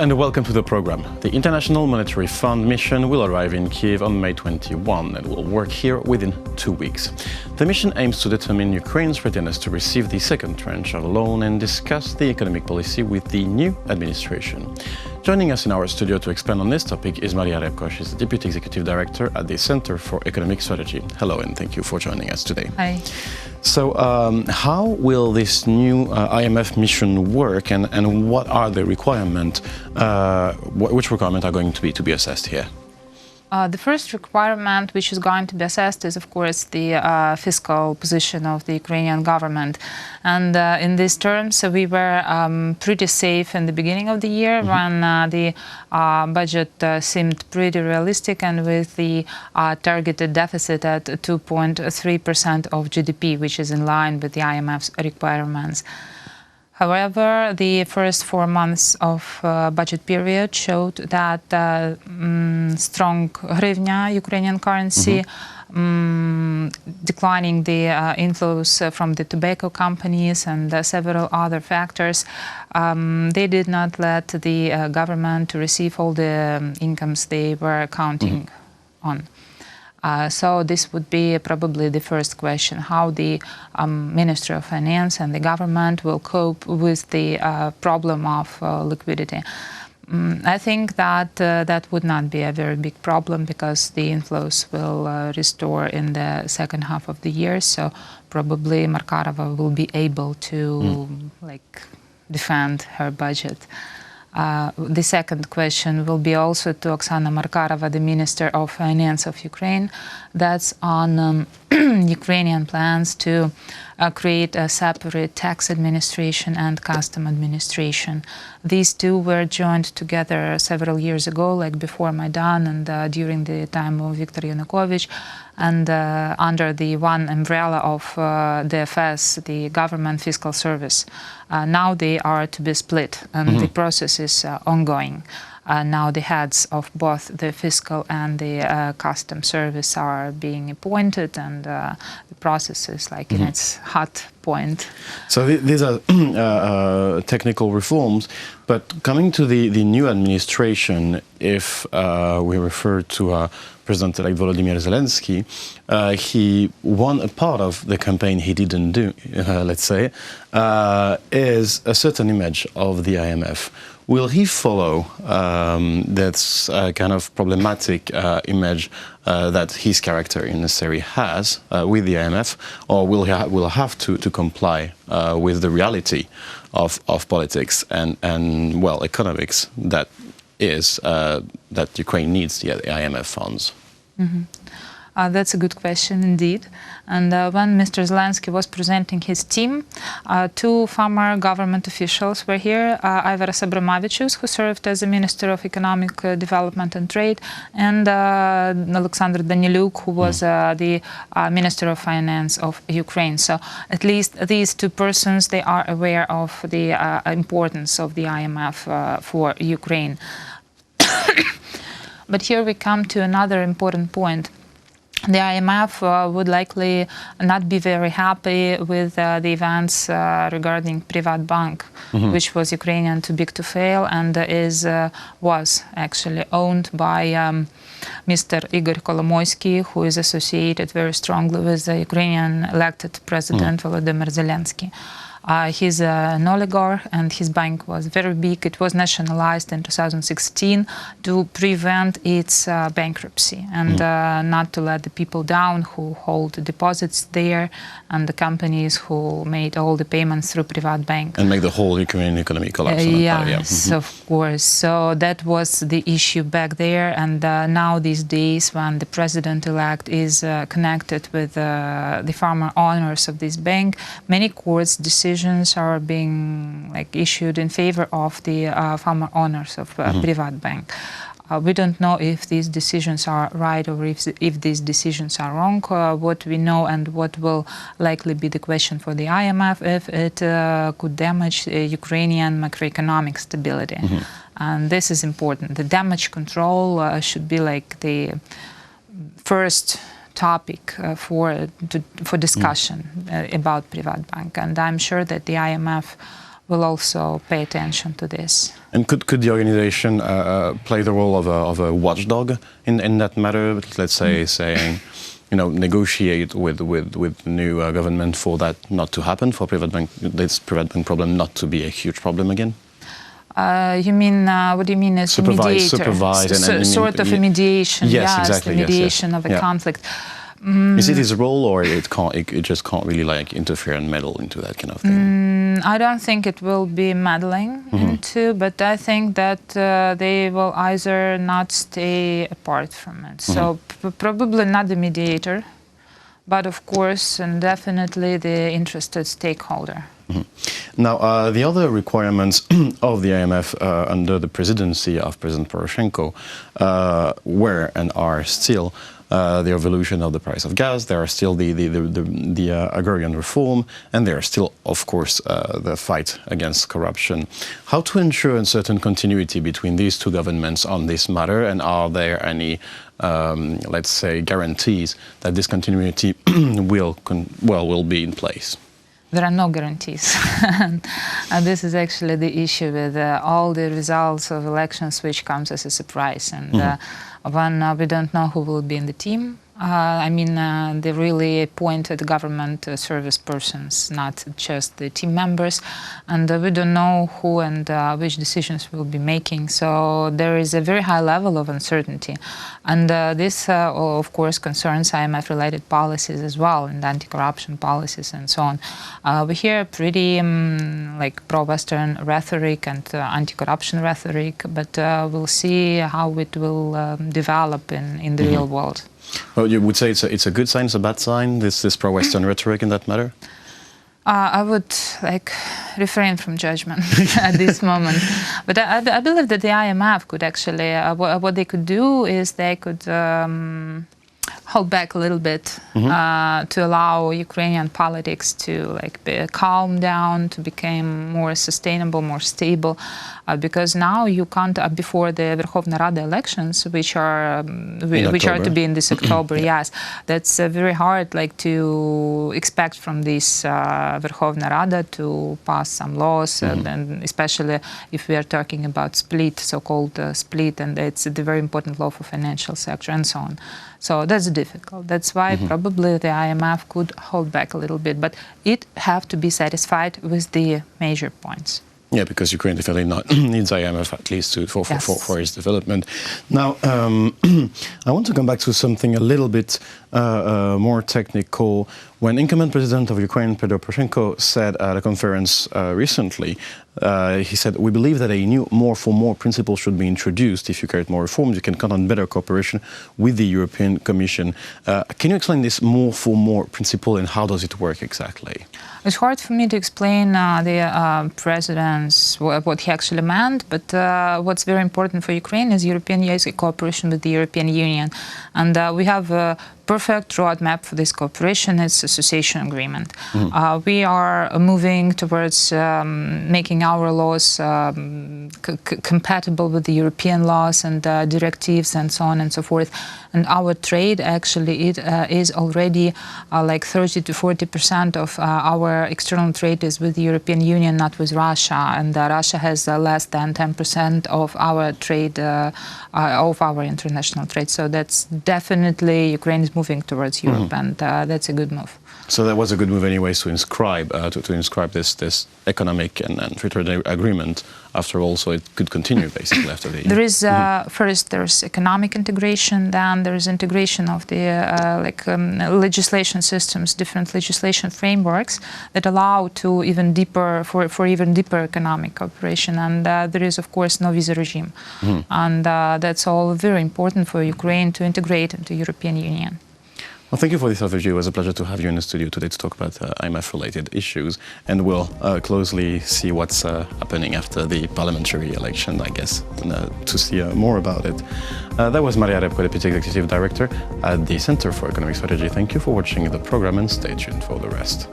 and welcome to the program. The International Monetary Fund mission will arrive in Kyiv on May 21 and will work here within 2 weeks. The mission aims to determine Ukraine's readiness to receive the second tranche of loan and discuss the economic policy with the new administration. Joining us in our studio to expand on this topic is Mariya Repko. She's the Deputy Executive Director at the Center for Economic Strategy. Hello, and thank you for joining us today. Hi. So how will this new IMF mission work, and what are the requirements, which requirements are going to be assessed here? The first requirement which is going to be assessed is, of course, the fiscal position of the Ukrainian government. And in these terms, we were pretty safe in the beginning of the year when the budget seemed pretty realistic and with the targeted deficit at 2.3% of GDP, which is in line with the IMF's requirements. However, the first 4 months of budget period showed that strong hryvnia, Ukrainian currency, declining the inflows from the tobacco companies and several other factors, they did not let the government to receive all the incomes they were counting on. So this would be probably the first question, how the Ministry of Finance and the government will cope with the problem of liquidity. I think that that would not be a very big problem because the inflows will restore in the second half of the year. So probably Markarova will be able to defend her budget. The second question will be also to Oksana Markarova, the Minister of Finance of Ukraine. That's on Ukrainian plans to create a separate tax administration and custom administration. These two were joined together several years ago, like before Maidan and during the time of Viktor Yanukovych. And under the one umbrella of DFS, the Government Fiscal Service. Now they are to be split, and the process is ongoing. Now the heads of both the fiscal and the custom service are being appointed, and the process is in its hot point. So these are technical reforms, but coming to the new administration, if we refer to President-elect Volodymyr Zelensky, he won a part of the campaign he didn't do, let's say, is a certain image of the IMF. Will he follow that kind of problematic image that his character in necessary has with the IMF, or will he have to comply with the reality of politics and well, economics that is that Ukraine needs the IMF funds? That's a good question indeed. And when Mr. Zelensky was presenting his team, two former government officials were here, Aivaras Abramovičius, who served as the Minister of Economic Development and Trade, and Alexander Daniluk, who was the Minister of Finance of Ukraine. So at least these two persons, they are aware of the importance of the IMF for Ukraine. But here we come to another important point. The IMF would likely not be very happy with the events regarding Privatbank, which was Ukrainian too big to fail and was actually owned by Mr. Igor Kolomoisky, who is associated very strongly with the Ukrainian elected President Volodymyr Zelensky. He's an oligarch, and his bank was very big. It was nationalized in 2016 to prevent its bankruptcy and not to let the people down who hold deposits there and the companies who made all the payments through Privatbank. And make the whole Ukrainian economy collapse. Yes, of course. So that was the issue back there. And now these days, when the president-elect is connected with the former owners of this bank, many courts decisions are being issued in favor of the former owners of Privatbank. We don't know if these decisions are right or if these decisions are wrong. What we know and what will likely be the question for the IMF, if it could damage Ukrainian macroeconomic stability. And this is important. The damage control should be the first topic for discussion about Privatbank. And I'm sure that the IMF will also pay attention to this. And could the organization play the role of a watchdog in that matter? Let's say saying, negotiate with the new government for that not to happen, for this private bank problem not to be a huge problem again? You mean, what do you mean as supervise, sort of a mediation, yes, exactly, the mediation of a conflict. Is it his role, or it just can't really interfere and meddle into that kind of thing? I don't think it will be meddling into, but I think that they will either not stay apart from it. So probably not the mediator, but of course and definitely the interested stakeholder. Now, the other requirements of the IMF under the presidency of President Poroshenko were and are still the evolution of the price of gas. There are still the agrarian reform, and there are still, of course, the fight against corruption. How to ensure a certain continuity between these two governments on this matter, and are there any, let's say, guarantees that this continuity will be in place? There are no guarantees. And this is actually the issue with all the results of elections, which comes as a surprise. And when we don't know who will be in the team, they really appointed government service persons, not just the team members. And we don't know who and which decisions we'll be making. So there is a very high level of uncertainty. And this, of course, concerns IMF-related policies as well, and anti-corruption policies and so on. We hear pretty pro-Western rhetoric and anti-corruption rhetoric, but we'll see how it will develop in the real world. Well, you would say it's a good sign, it's a bad sign, this pro-Western rhetoric in that matter? I would refrain from judgment at this moment. But I believe that the IMF could actually, what they could do is they could hold back a little bit to allow Ukrainian politics to calm down, to become more sustainable, more stable. Because now you can't, before the Verkhovna Rada elections, which are to be in this October, yes, that's very hard to expect from this Verkhovna Rada to pass some laws, and especially if we are talking about split, so-called split, and it's a very important law for financial sector and so on. So that's difficult. That's why probably the IMF could hold back a little bit, but it have to be satisfied with the major points. Yeah, because Ukraine definitely needs IMF at least for its development. Now, I want to come back to something a little bit more technical. When incumbent president of Ukraine, Petro Poroshenko, said at a conference recently, he said, "We believe that a new more for more principle should be introduced. If you create more reforms, you can count on better cooperation with the European Commission." Can you explain this more for more principle, and how does it work exactly? It's hard for me to explain the president's what he actually meant, but what's very important for Ukraine is European cooperation with the European Union, and we have a perfect roadmap for this cooperation. It's association agreement. We are moving towards making our laws compatible with the European laws and directives and so on and so forth. And our trade actually is already 30 to 40% of our external trade is with the European Union, not with Russia. And Russia has less than 10% of our trade, of our international trade. So that's definitely Ukraine is moving towards Europe, and that's a good move. So that was a good move, anyways, to inscribe this economic and free trade agreement. After all, so it could continue basically after the. There is first there's economic integration, then there is integration of the legislation systems, different legislation frameworks that allow to even deeper for even deeper economic cooperation, and there is of course no visa regime, and that's all very important for Ukraine to integrate into European Union. Well, thank you for this overview. It was a pleasure to have you in the studio today to talk about IMF-related issues, and we'll closely see what's happening after the parliamentary election, I guess, to see more about it. That was Mariya, Repko, Deputy Executive Director at the Center for Economic Strategy. Thank you for watching the program, and stay tuned for the rest.